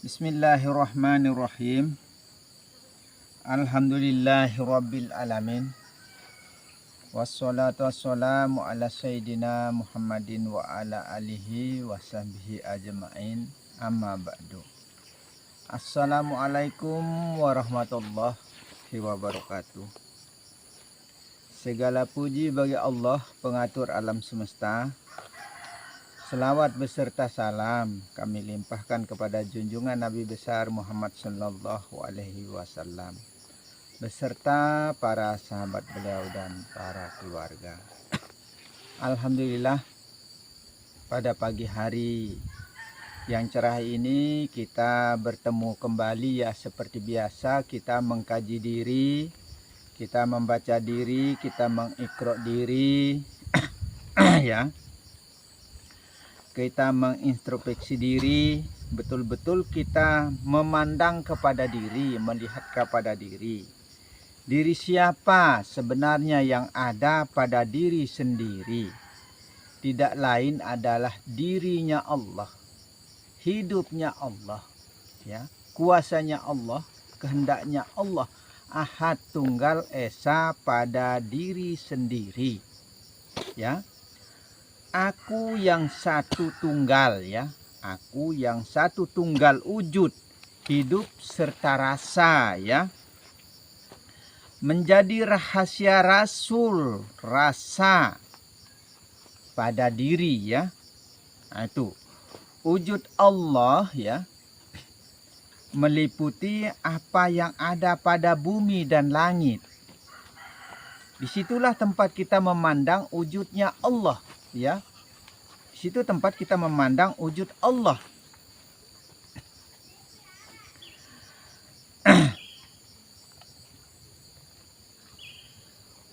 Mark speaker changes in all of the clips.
Speaker 1: Bismillahirrahmanirrahim. Alhamdulillahirabbil alamin. Wassalatu wassalamu ala sayyidina Muhammadin wa ala alihi wa sahbihi ajma'in. Amma ba'du. Assalamualaikum warahmatullahi wabarakatuh. Segala puji bagi Allah, pengatur alam semesta. Selawat beserta salam kami limpahkan kepada junjungan Nabi besar Muhammad sallallahu alaihi wasallam beserta para sahabat beliau dan para keluarga. Alhamdulillah, pada pagi hari yang cerah ini kita bertemu kembali ya, seperti biasa kita mengkaji diri, kita membaca diri, kita mengiqra diri ya. Kita mengintrospeksi diri, betul-betul kita memandang kepada diri, melihat kepada diri. Diri siapa sebenarnya yang ada pada diri sendiri? Tidak lain adalah dirinya Allah, hidupnya Allah, ya, kuasanya Allah, kehendaknya Allah, Ahad Tunggal Esa pada diri sendiri, ya. Aku yang satu tunggal, ya, aku yang satu tunggal wujud, hidup serta rasa, ya, menjadi rahasia rasul rasa pada diri, ya. Nah, itu wujud Allah, ya, meliputi apa yang ada pada bumi dan langit. Disitulah tempat kita memandang wujudnya Allah, ya. Di situ tempat kita memandang wujud Allah.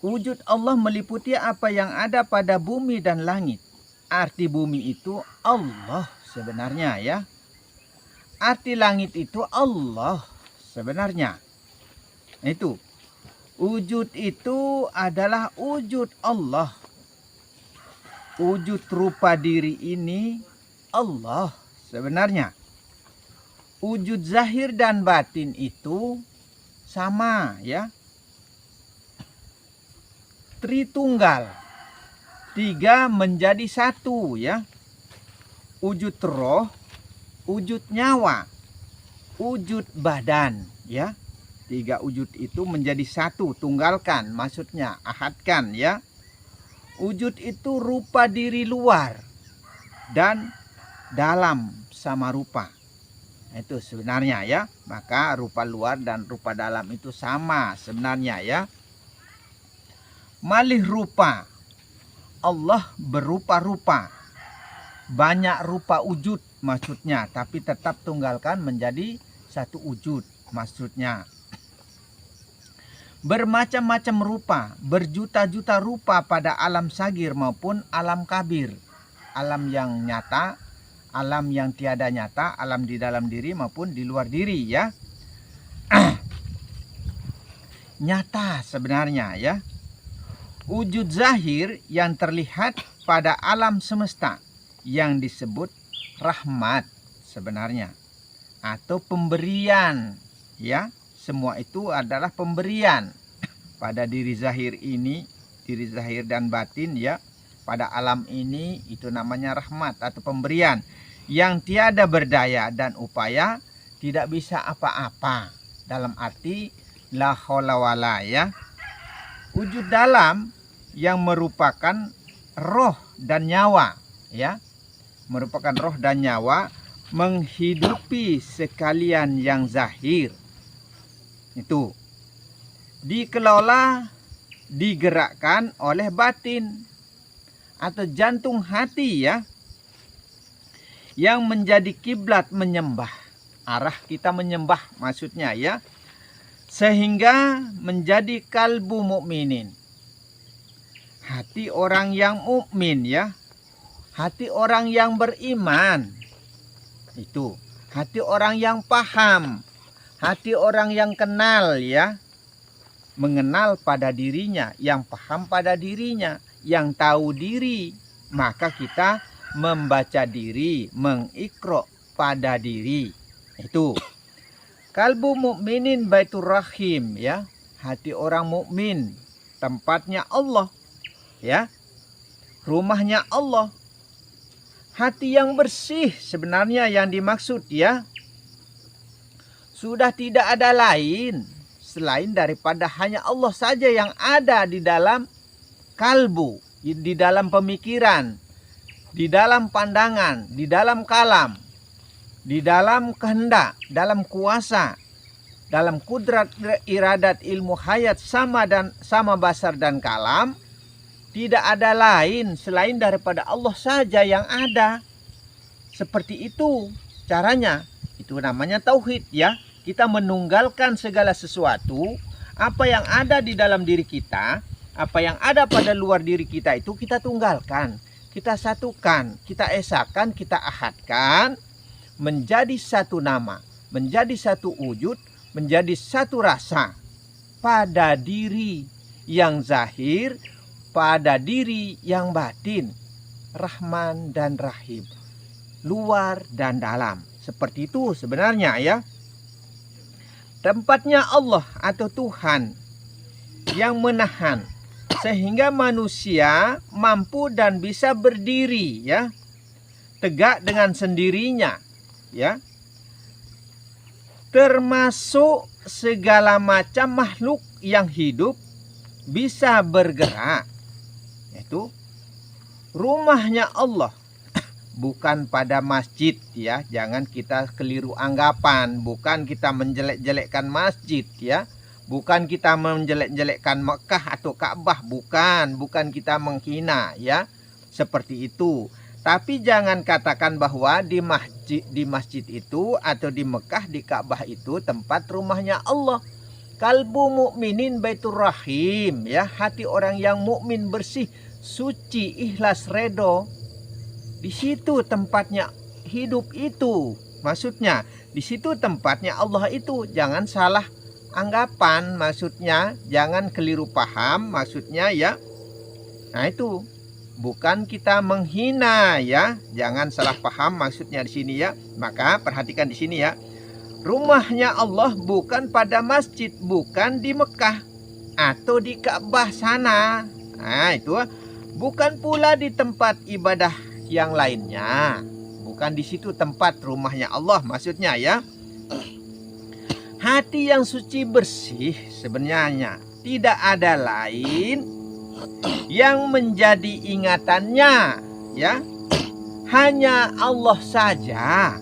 Speaker 1: Wujud Allah meliputi apa yang ada pada bumi dan langit. Arti bumi itu Allah sebenarnya, ya. Arti langit itu Allah sebenarnya. Itu. Wujud itu adalah wujud Allah. Wujud rupa diri ini Allah sebenarnya. Wujud zahir dan batin itu sama, ya. Tritunggal. Tiga menjadi satu, ya. Wujud roh, wujud nyawa, wujud badan, ya. Tiga wujud itu menjadi satu, tunggalkan, maksudnya ahadkan, ya. Wujud itu rupa diri luar dan dalam sama rupa. Itu sebenarnya, ya. Maka rupa luar dan rupa dalam itu sama sebenarnya, ya. Malih rupa. Allah berupa-rupa. Banyak rupa wujud maksudnya, tapi tetap tunggalkan menjadi satu wujud maksudnya. Bermacam-macam rupa, berjuta-juta rupa pada alam sagir maupun alam kabir. Alam yang nyata, alam yang tiada nyata, alam di dalam diri maupun di luar diri, ya. Nyata sebenarnya, ya. Wujud zahir yang terlihat pada alam semesta yang disebut rahmat sebenarnya. Atau pemberian, ya. Semua itu adalah pemberian pada diri zahir ini, diri zahir dan batin, ya. Pada alam ini itu namanya rahmat atau pemberian yang tiada berdaya dan upaya, tidak bisa apa-apa. Dalam arti la haula wala, ya. Wujud dalam yang merupakan roh dan nyawa, ya. Merupakan roh dan nyawa menghidupi sekalian yang zahir. Itu dikelola, digerakkan oleh batin atau jantung hati, ya, yang menjadi kiblat menyembah, arah kita menyembah maksudnya, ya, sehingga menjadi kalbu mukminin, hati orang yang mukmin, ya, hati orang yang beriman. Itu hati orang yang paham, hati orang yang kenal, ya, mengenal pada dirinya, yang paham pada dirinya, yang tahu diri. Maka kita membaca diri, mengiqra pada diri. Itu kalbu mukminin baitur rahim, ya. Hati orang mukmin tempatnya Allah, ya. Rumahnya Allah. Hati yang bersih sebenarnya yang dimaksud, ya. Sudah tidak ada lain selain daripada hanya Allah saja yang ada di dalam kalbu, di dalam pemikiran, di dalam pandangan, di dalam kalam, di dalam kehendak, dalam kuasa, dalam kudrat, iradat, ilmu hayat sama basar dan kalam. Tidak ada lain selain daripada Allah saja yang ada. Seperti itu caranya. Itu namanya tauhid, ya. Kita menunggalkan segala sesuatu, apa yang ada di dalam diri kita, apa yang ada pada luar diri kita itu kita tunggalkan, kita satukan, kita esakan, kita ahadkan menjadi satu nama, menjadi satu wujud, menjadi satu rasa pada diri yang zahir, pada diri yang batin, Rahman dan Rahim, luar dan dalam. Seperti itu sebenarnya, ya. Tempatnya Allah atau Tuhan yang menahan sehingga manusia mampu dan bisa berdiri, ya, tegak dengan sendirinya, ya, termasuk segala macam makhluk yang hidup bisa bergerak. Itu rumahnya Allah, bukan pada masjid, ya. Jangan kita keliru anggapan. Bukan kita menjelek-jelekkan masjid, ya. Bukan kita menjelek-jelekkan Mekah atau Ka'bah. Bukan kita menghina, ya. Seperti itu. Tapi jangan katakan bahwa di masjid itu atau di Mekah, di Ka'bah itu tempat rumahnya Allah. Kalbu mukminin baitur rahim, ya. Hati orang yang mukmin bersih, suci, ikhlas, redo. Di situ tempatnya hidup itu. Maksudnya, di situ tempatnya Allah itu. Jangan salah anggapan, maksudnya. Jangan keliru paham, maksudnya, ya. Nah, itu. Bukan kita menghina, ya. Jangan salah paham maksudnya di sini, ya. Maka perhatikan di sini, ya. Rumahnya Allah bukan pada masjid, bukan di Mekah atau di Ka'bah sana. Nah, itu. Bukan pula di tempat ibadah yang lainnya. Bukan di situ tempat rumahnya Allah, maksudnya, ya. Hati yang suci bersih sebenarnya tidak ada lain yang menjadi ingatannya, ya. Hanya Allah saja.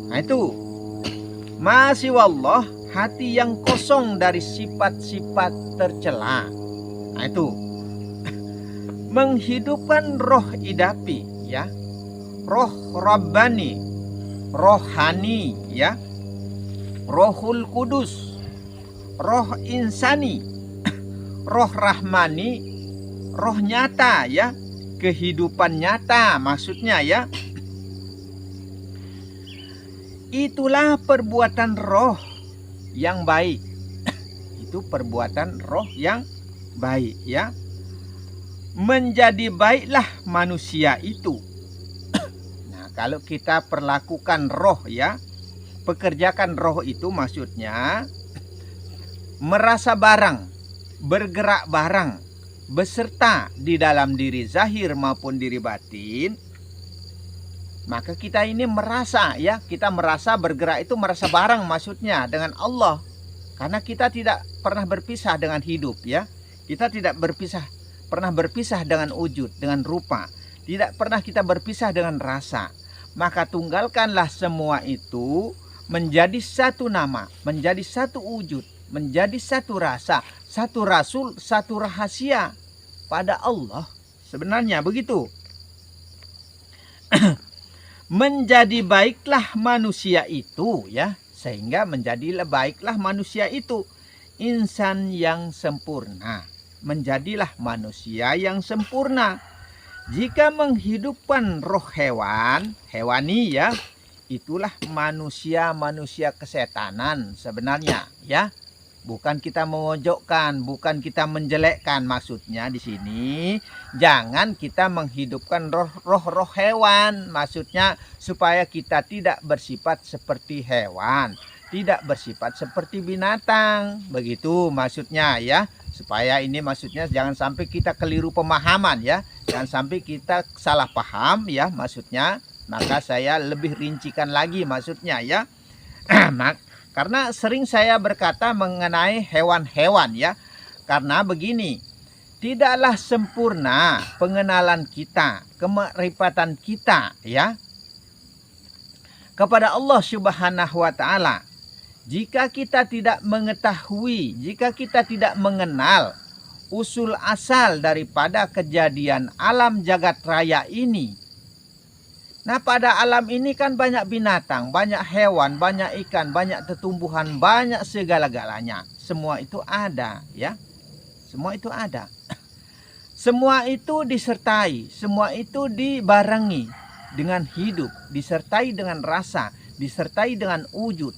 Speaker 1: Nah, itu. Masih wallah, hati yang kosong dari sifat-sifat tercela. Nah, itu. Menghidupkan roh idapi, ya, roh Rabbani, rohani, ya, rohul kudus, roh insani, roh rahmani, roh nyata, ya, kehidupan nyata maksudnya, ya. Itulah perbuatan roh yang baik. Itu perbuatan roh yang baik, ya. Menjadi baiklah manusia itu. Nah, kalau kita perlakukan roh, ya, pekerjakan roh itu maksudnya merasa barang, bergerak barang, beserta di dalam diri zahir maupun diri batin. Maka kita ini merasa, ya, kita merasa bergerak itu merasa barang maksudnya dengan Allah. Karena kita tidak pernah berpisah dengan hidup, ya. Kita tidak pernah berpisah dengan wujud, dengan rupa. Tidak pernah kita berpisah dengan rasa. Maka tunggalkanlah semua itu menjadi satu nama, menjadi satu wujud, menjadi satu rasa, satu rasul, satu rahasia pada Allah. Sebenarnya begitu. Menjadi baiklah manusia itu, ya. Sehingga menjadilah baiklah manusia itu. Insan yang sempurna. Menjadilah manusia yang sempurna. Jika menghidupkan roh hewani, ya, itulah manusia kesetanan sebenarnya, ya. Bukan kita memojokkan, bukan kita menjelekkan. Maksudnya di sini jangan kita menghidupkan roh-roh hewan. Maksudnya supaya kita tidak bersifat seperti hewan, tidak bersifat seperti binatang. Begitu maksudnya ya. Supaya ini maksudnya jangan sampai kita keliru pemahaman ya. Jangan sampai kita salah paham ya maksudnya. Maka saya lebih rincikan lagi maksudnya ya. Karena sering saya berkata mengenai hewan-hewan ya. Karena begini, tidaklah sempurna pengenalan kita, kemakrifatan kita ya kepada Allah Subhanahu wa taala. Jika kita tidak mengetahui, jika kita tidak mengenal usul asal daripada kejadian alam jagat raya ini. Nah, pada alam ini kan banyak binatang, banyak hewan, banyak ikan, banyak tumbuhan, banyak segala-galanya. Semua itu ada, ya. Semua itu ada. Semua itu disertai, semua itu dibarengi dengan hidup, disertai dengan rasa, disertai dengan wujud.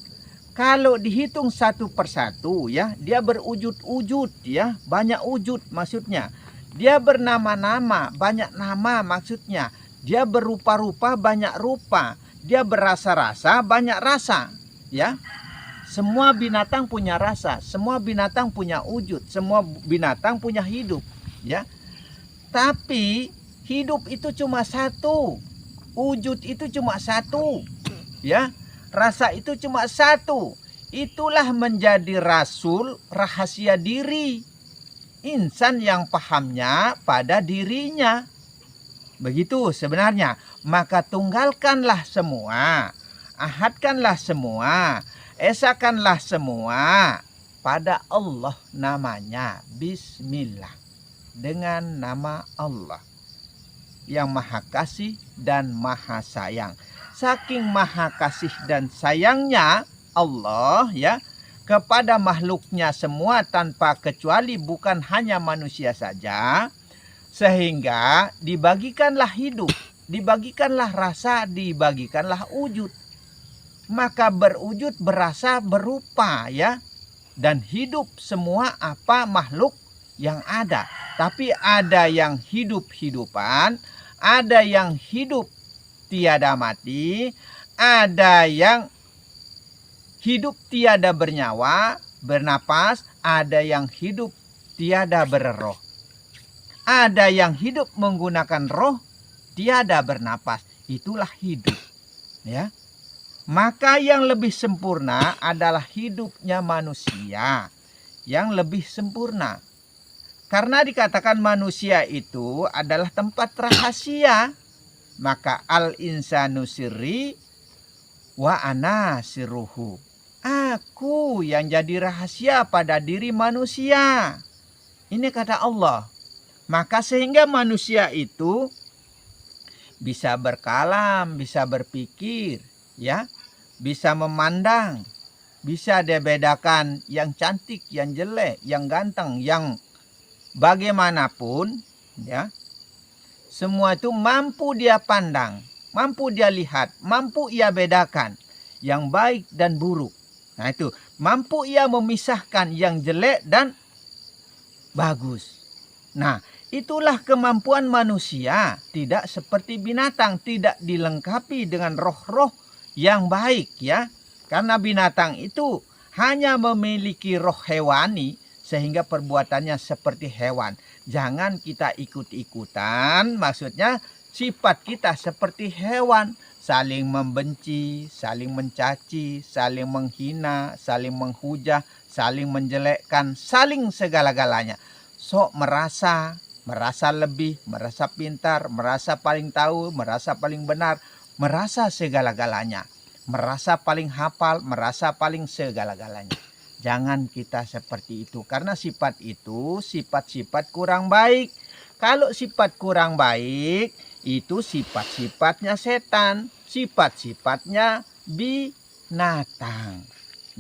Speaker 1: Kalau dihitung satu persatu ya, dia berwujud-wujud ya, banyak wujud maksudnya. Dia bernama-nama, banyak nama maksudnya. Dia berupa-rupa, banyak rupa. Dia berasa-rasa, banyak rasa ya. Semua binatang punya rasa, semua binatang punya wujud, semua binatang punya hidup ya. Tapi hidup itu cuma satu, wujud itu cuma satu ya. Rasa itu cuma satu. Itulah menjadi rasul rahasia diri. Insan yang pahamnya pada dirinya. Begitu sebenarnya. Maka tunggalkanlah semua. Ahadkanlah semua. Esakanlah semua pada Allah namanya. Bismillah. Dengan nama Allah yang maha kasih dan maha sayang. Saking maha kasih dan sayangnya Allah ya kepada makhluknya semua tanpa kecuali, bukan hanya manusia saja, sehingga dibagikanlah hidup, dibagikanlah rasa, dibagikanlah wujud. Maka berwujud, berasa, berupa ya, dan hidup semua apa makhluk yang ada. Tapi ada yang hidup-hidupan, ada yang hidup tiada mati, ada yang hidup tiada bernyawa, bernapas, ada yang hidup tiada berroh. Ada yang hidup menggunakan roh, tiada bernapas. Itulah hidup. Ya. Maka yang lebih sempurna adalah hidupnya manusia. Yang lebih sempurna. Karena dikatakan manusia itu adalah tempat rahasia. Maka al-insanu sirri wa ana sirruhu. Aku yang jadi rahasia pada diri manusia. Ini kata Allah. Maka sehingga manusia itu bisa berkalam, bisa berpikir, ya, bisa memandang, bisa dibedakan yang cantik, yang jelek, yang ganteng, yang bagaimanapun, ya. Semua itu mampu dia pandang, mampu dia lihat, mampu ia bedakan yang baik dan buruk. Nah itu, mampu ia memisahkan yang jelek dan bagus. Nah, itulah kemampuan manusia, tidak seperti binatang, tidak dilengkapi dengan roh-roh yang baik ya. Karena binatang itu hanya memiliki roh hewani sehingga perbuatannya seperti hewan. Jangan kita ikut-ikutan, maksudnya sifat kita seperti hewan. Saling membenci, saling mencaci, saling menghina, saling menghujah, saling menjelekkan, saling segala-galanya. Sok merasa lebih, merasa pintar, merasa paling tahu, merasa paling benar, merasa segala-galanya. Merasa paling hafal, merasa paling segala-galanya. Jangan kita seperti itu. Karena sifat itu sifat-sifat kurang baik. Kalau sifat kurang baik, itu sifat-sifatnya setan. Sifat-sifatnya binatang.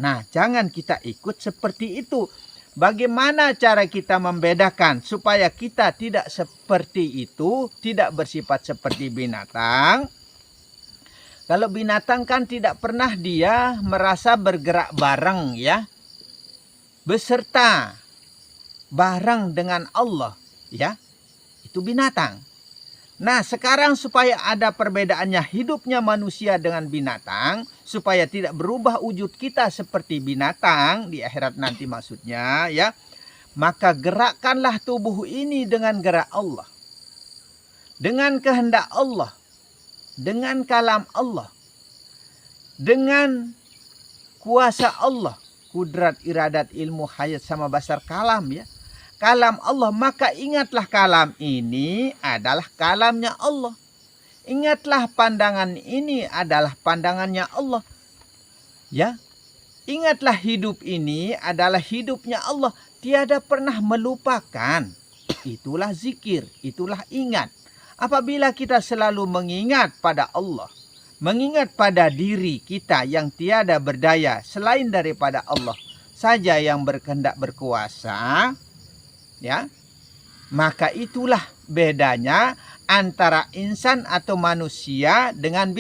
Speaker 1: Nah, jangan kita ikut seperti itu. Bagaimana cara kita membedakan supaya kita tidak seperti itu, tidak bersifat seperti binatang? Kalau binatang kan tidak pernah dia merasa bergerak bareng ya. beserta bareng dengan Allah, ya, itu binatang. Nah, sekarang supaya ada perbedaannya hidupnya manusia dengan binatang, supaya tidak berubah wujud kita seperti binatang di akhirat nanti maksudnya, ya. Maka gerakkanlah tubuh ini dengan gerak Allah. Dengan kehendak Allah. Dengan kalam Allah. Dengan kuasa Allah. Kudrat, iradat, ilmu, hayat, sama basar, kalam, ya. Kalam Allah, maka ingatlah kalam ini adalah kalamnya Allah. Ingatlah pandangan ini adalah pandangannya Allah. Ya, ingatlah hidup ini adalah hidupnya Allah. Tiada pernah melupakan. Itulah zikir, itulah ingat. Apabila kita selalu mengingat pada Allah, mengingat pada diri kita yang tiada berdaya selain daripada Allah saja yang berkehendak berkuasa, ya, maka itulah bedanya antara insan atau manusia dengan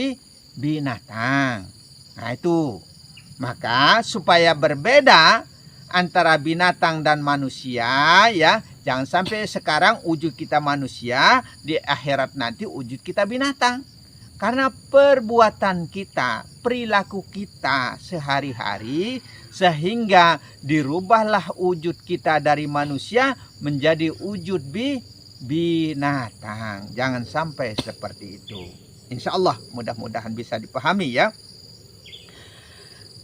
Speaker 1: binatang. Nah itu, maka supaya berbeda antara binatang dan manusia, ya, jangan sampai sekarang wujud kita manusia, di akhirat nanti wujud kita binatang. Karena perbuatan kita, perilaku kita sehari-hari, sehingga dirubahlah wujud kita dari manusia menjadi wujud binatang. Jangan sampai seperti itu. Insya Allah mudah-mudahan bisa dipahami, ya.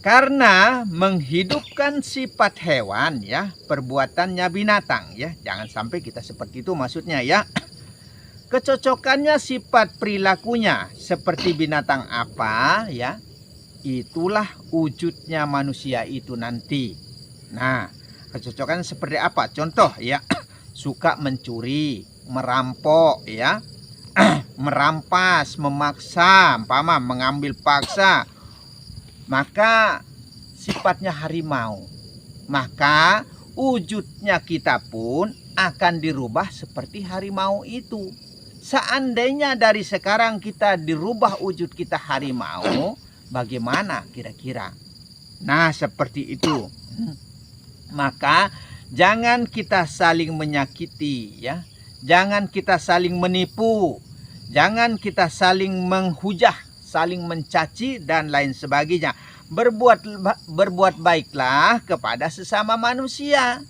Speaker 1: Karena menghidupkan sifat hewan, ya, perbuatannya binatang, ya. Jangan sampai kita seperti itu maksudnya, ya. Kecocokannya sifat perilakunya seperti binatang apa, ya, itulah wujudnya manusia itu nanti. Nah, kecocokan seperti apa? Contoh, ya, suka mencuri, merampok, ya, merampas, memaksa, umpama mengambil paksa, maka sifatnya harimau. Maka wujudnya kita pun akan dirubah seperti harimau itu. Seandainya dari sekarang kita dirubah wujud kita harimau, bagaimana kira-kira? Nah, seperti itu. Maka jangan kita saling menyakiti, ya. Jangan kita saling menipu. Jangan kita saling menghujah, saling mencaci dan lain sebagainya. Berbuat baiklah kepada sesama manusia.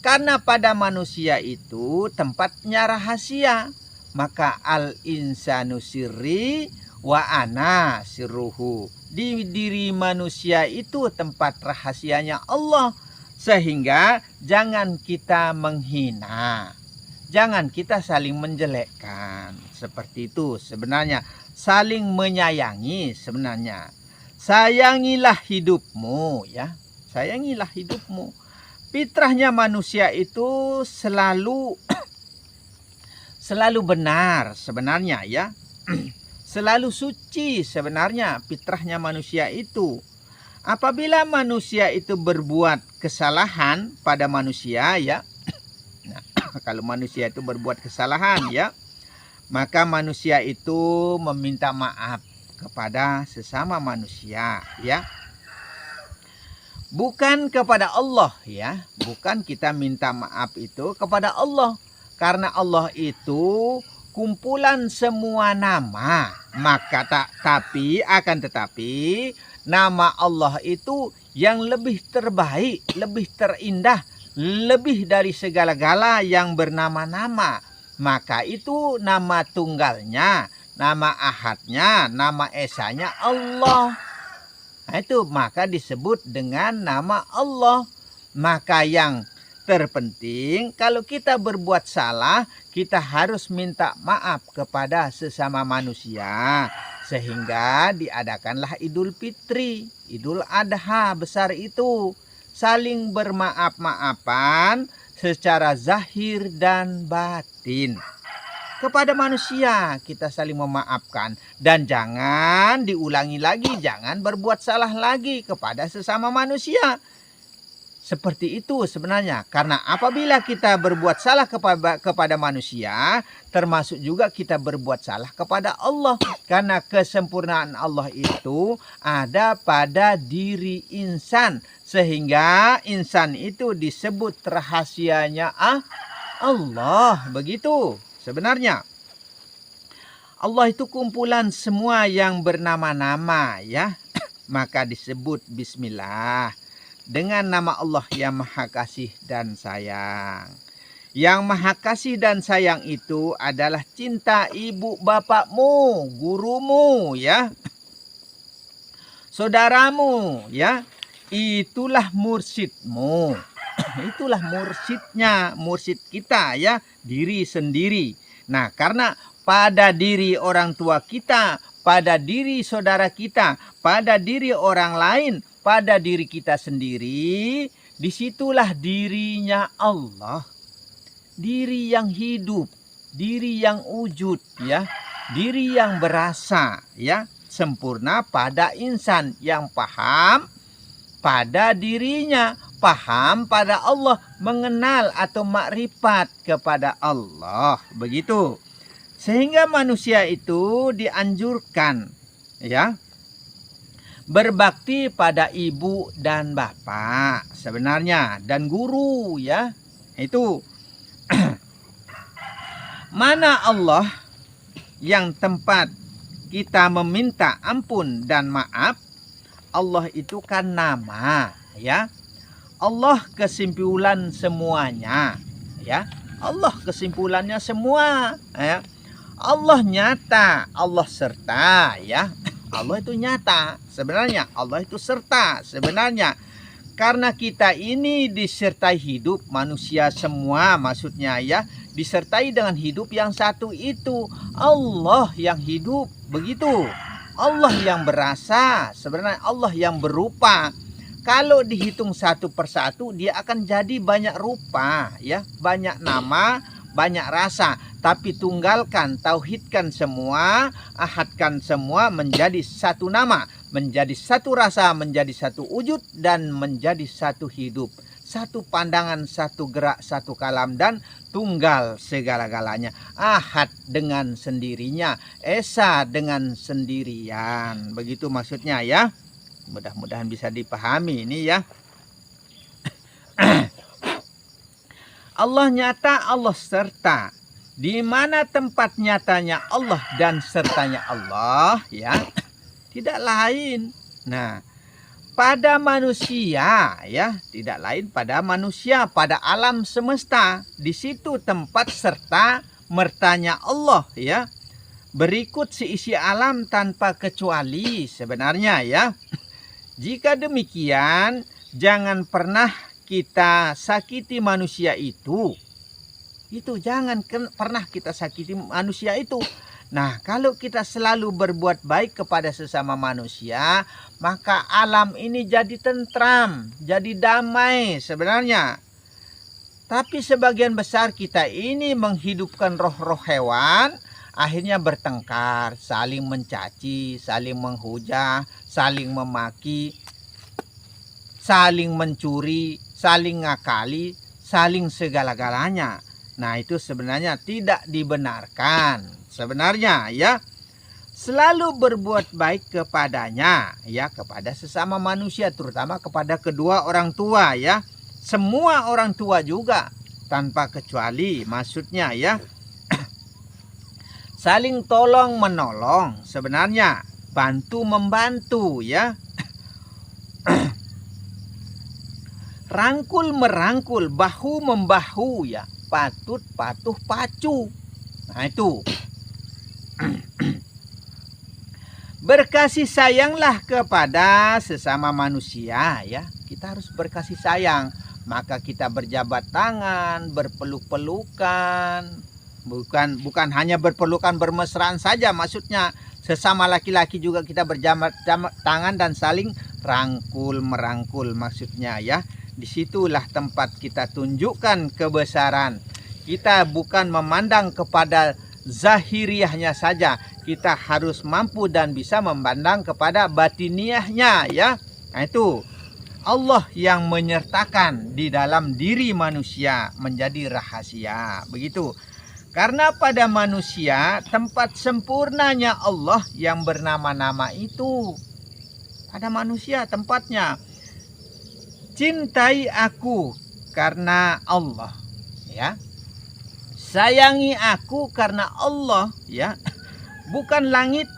Speaker 1: Karena pada manusia itu tempatnya rahasia. Maka al-insanu sirri wa ana sirruhu. Di diri manusia itu tempat rahasianya Allah. Sehingga jangan kita menghina. Jangan kita saling menjelekkan. Seperti itu sebenarnya. Saling menyayangi sebenarnya. Sayangilah hidupmu, ya. Sayangilah hidupmu. Fitrahnya manusia itu selalu benar sebenarnya, ya. Selalu suci sebenarnya fitrahnya manusia itu. Apabila manusia itu berbuat kesalahan pada manusia, ya. Nah, kalau manusia itu berbuat kesalahan, ya, maka manusia itu meminta maaf kepada sesama manusia, ya. Bukan kepada Allah, ya. Bukan kita minta maaf itu kepada Allah. Karena Allah itu kumpulan semua nama. Maka akan tetapi nama Allah itu yang lebih terbaik, lebih terindah, lebih dari segala-gala yang bernama-nama. Maka itu nama tunggalnya, nama ahadnya, nama esanya Allah. Nah itu maka disebut dengan nama Allah. Maka yang terpenting kalau kita berbuat salah, kita harus minta maaf kepada sesama manusia. Sehingga diadakanlah Idul Fitri, Idul Adha besar itu. Saling bermaaf-maafan secara zahir dan batin. Kepada manusia kita saling memaafkan. Dan jangan diulangi lagi, jangan berbuat salah lagi kepada sesama manusia. Seperti itu sebenarnya. Karena apabila kita berbuat salah kepada manusia, termasuk juga kita berbuat salah kepada Allah. Karena kesempurnaan Allah itu ada pada diri insan. Sehingga insan itu disebut rahasianya Allah. Begitu sebenarnya. Allah itu kumpulan semua yang bernama-nama ya. Maka disebut bismillah. Dengan nama Allah yang Maha Kasih dan Sayang. Yang Maha Kasih dan Sayang itu adalah cinta ibu bapakmu, gurumu ya. Saudaramu ya. Itulah mursyidmu. Itulah mursyidnya, mursyid kita ya, diri sendiri. Nah, karena pada diri orang tua kita, pada diri saudara kita, pada diri orang lain, pada diri kita sendiri, disitulah dirinya Allah. Diri yang hidup, diri yang wujud ya, diri yang berasa ya, sempurna pada insan yang paham pada dirinya, paham pada Allah, mengenal atau makrifat kepada Allah. Begitu. Sehingga manusia itu dianjurkan ya berbakti pada ibu dan bapak sebenarnya dan guru ya. Itu mana Allah yang tempat kita meminta ampun dan maaf. Allah itu kan nama ya. Allah kesimpulan semuanya ya. Allah kesimpulannya semua ya. Allah nyata, Allah serta ya. Allah itu nyata sebenarnya, Allah itu serta sebenarnya. Karena kita ini disertai hidup manusia semua maksudnya ya, disertai dengan hidup yang satu itu, Allah yang hidup begitu. Allah yang berasa, sebenarnya Allah yang berupa. Kalau dihitung satu persatu dia akan jadi banyak rupa ya, banyak nama, banyak rasa. Tapi tunggalkan, tauhidkan semua, ahadkan semua menjadi satu nama, menjadi satu rasa, menjadi satu wujud, dan menjadi satu hidup. Satu pandangan, satu gerak, satu kalam, dan tunggal segala-galanya. Ahad dengan sendirinya, esa dengan sendirian. Begitu maksudnya ya. Mudah-mudahan bisa dipahami ini ya. Allah nyata, Allah serta. Di mana tempat nyatanya Allah dan sertanya Allah ya, tidak lain. Nah, pada manusia ya, tidak lain pada manusia, pada alam semesta. Di situ tempat serta mertanya Allah ya. Berikut seisi alam tanpa kecuali sebenarnya ya. Jika demikian, jangan pernah kita sakiti manusia itu. Itu jangan pernah kita sakiti manusia itu. Nah, kalau kita selalu berbuat baik kepada sesama manusia, maka alam ini jadi tentram, jadi damai sebenarnya. Tapi sebagian besar kita ini menghidupkan roh-roh hewan, akhirnya bertengkar, saling mencaci, saling menghujah, saling memaki, saling mencuri, saling ngakali, saling segala-galanya. Nah, itu sebenarnya tidak dibenarkan. Sebenarnya ya, selalu berbuat baik kepadanya ya, kepada sesama manusia, terutama kepada kedua orang tua ya. Semua orang tua juga tanpa kecuali maksudnya ya. Saling tolong menolong sebenarnya, bantu membantu ya. Rangkul merangkul, bahu membahu ya. Patut patuh pacu. Nah itu. Berkasih sayanglah kepada sesama manusia ya. Kita harus berkasih sayang. Maka kita berjabat tangan, berpeluk-pelukan. Bukan hanya berpelukan bermesraan saja maksudnya. Sesama laki-laki juga kita berjabat tangan dan saling rangkul merangkul maksudnya ya. Disitulah tempat kita tunjukkan kebesaran. Kita bukan memandang kepada zahiriahnya saja. Kita harus mampu dan bisa memandang kepada batiniahnya ya. Nah itu. Allah yang menyertakan di dalam diri manusia menjadi rahasia. Begitu. Karena pada manusia tempat sempurnanya Allah yang bernama-nama itu. Pada manusia tempatnya. Cintai aku karena Allah, ya. Sayangi aku karena Allah, ya. Bukan langit,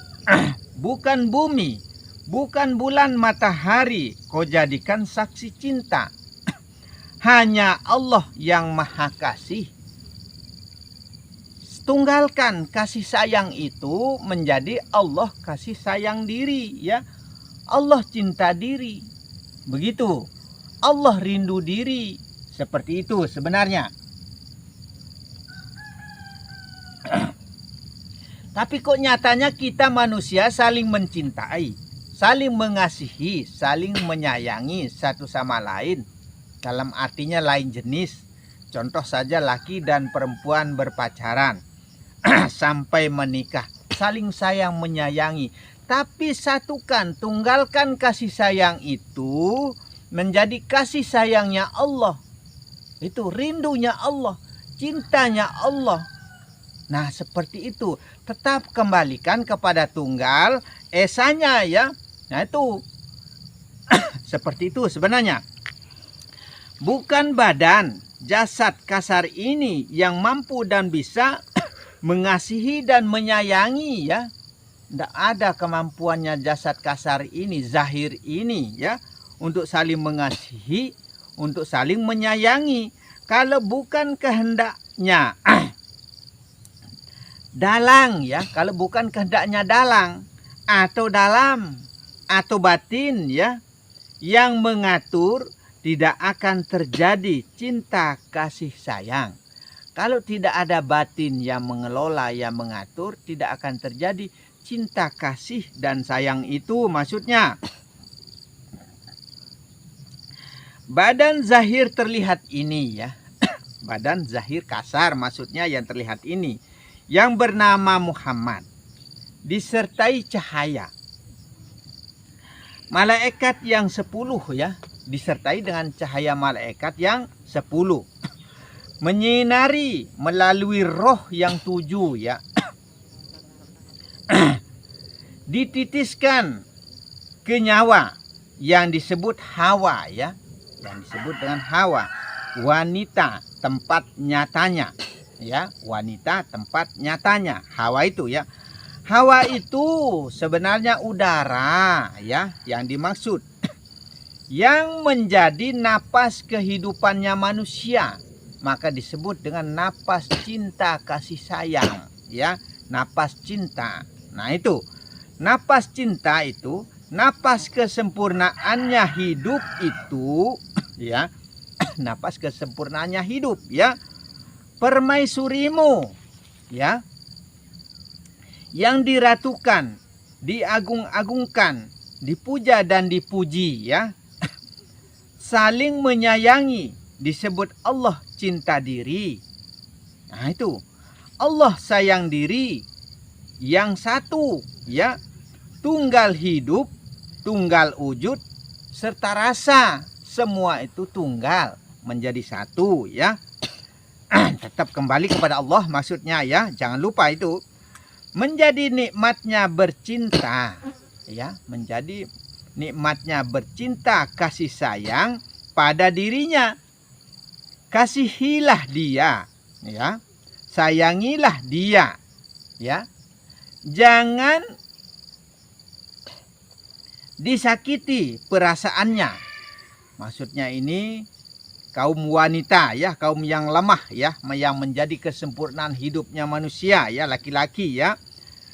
Speaker 1: bukan bumi, bukan bulan matahari kau jadikan saksi cinta. Hanya Allah yang maha kasih. Tunggalkan kasih sayang itu menjadi Allah kasih sayang diri, ya. Allah cinta diri. Begitu. Allah rindu diri. Seperti itu sebenarnya. Tapi kok nyatanya kita manusia saling mencintai, saling mengasihi, saling menyayangi satu sama lain. Dalam artinya lain jenis. Contoh saja laki dan perempuan berpacaran sampai menikah, saling sayang menyayangi. Tapi satukan, tunggalkan kasih sayang itu menjadi kasih sayangnya Allah. Itu rindunya Allah, cintanya Allah. Nah seperti itu. Tetap kembalikan kepada tunggal esanya, ya. Nah itu seperti itu sebenarnya. Bukan badan jasad kasar ini yang mampu dan bisa mengasihi dan menyayangi, ya. Tidak ada kemampuannya jasad kasar ini, zahir ini, ya, untuk saling mengasihi, untuk saling menyayangi. Kalau bukan kehendaknya dalang, ya, kalau bukan kehendaknya dalang atau dalam atau batin, ya, yang mengatur, tidak akan terjadi cinta kasih sayang. Kalau tidak ada batin yang mengelola, yang mengatur, tidak akan terjadi cinta kasih dan sayang itu maksudnya. Badan zahir terlihat ini, ya. Badan zahir kasar maksudnya yang terlihat ini, yang bernama Muhammad, disertai cahaya. Malaikat yang 10, ya, disertai dengan cahaya malaikat yang 10. Menyinari melalui roh yang 7, ya. Dititiskan ke nyawa yang disebut Hawa, ya. Yang disebut dengan Hawa. Wanita tempat nyatanya. Ya, wanita tempat nyatanya. Hawa itu, ya. Hawa itu sebenarnya udara, ya, yang dimaksud. Yang menjadi napas kehidupannya manusia. Maka disebut dengan napas cinta kasih sayang, ya. Napas cinta. Nah itu. Napas cinta itu, napas kesempurnaannya hidup itu, ya. Napas kesempurnaannya hidup, ya. Permaisurimu, ya, yang diratukan, diagung-agungkan, dipuja dan dipuji, ya. Saling menyayangi, disebut Allah cinta diri. Nah itu, Allah sayang diri, yang satu, ya, tunggal hidup, tunggal wujud, serta rasa, semua itu tunggal menjadi satu, ya. Tetap kembali kepada Allah maksudnya, ya. Jangan lupa itu. Menjadi nikmatnya bercinta, ya. Menjadi nikmatnya bercinta kasih sayang pada dirinya. Kasihilah dia, ya. Sayangilah dia, ya. Jangan disakiti perasaannya. Maksudnya ini kaum wanita, ya, kaum yang lemah, ya, yang menjadi kesempurnaan hidupnya manusia, ya, laki-laki, ya.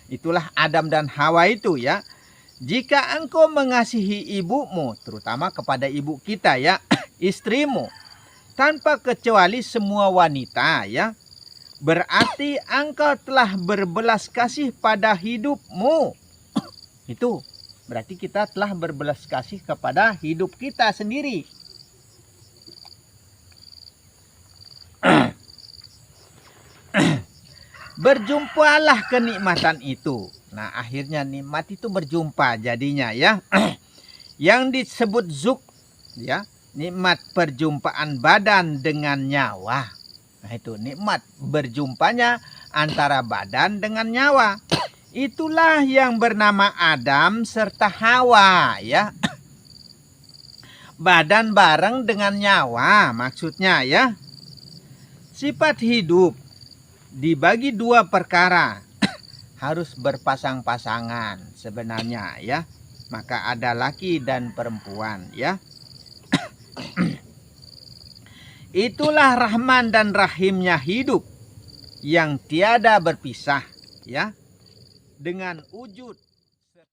Speaker 1: Itulah Adam dan Hawa itu, ya. Jika engkau mengasihi ibumu, terutama kepada ibu kita, ya, istrimu, tanpa kecuali semua wanita, ya, berarti engkau telah berbelas kasih pada hidupmu. Itu berarti kita telah berbelas kasih kepada hidup kita sendiri. Berjumpalah kenikmatan itu. Nah, akhirnya nikmat itu berjumpa jadinya, ya. Yang disebut zuk ya. Nikmat perjumpaan badan dengan nyawa. Nah, itu nikmat berjumpanya antara badan dengan nyawa. Itulah yang bernama Adam serta Hawa, ya. Badan bareng dengan nyawa maksudnya, ya. Sifat hidup dibagi dua perkara. Harus berpasang-pasangan sebenarnya, ya. Maka ada laki dan perempuan, ya. Itulah Rahman dan Rahimnya hidup yang tiada berpisah, ya, dengan wujud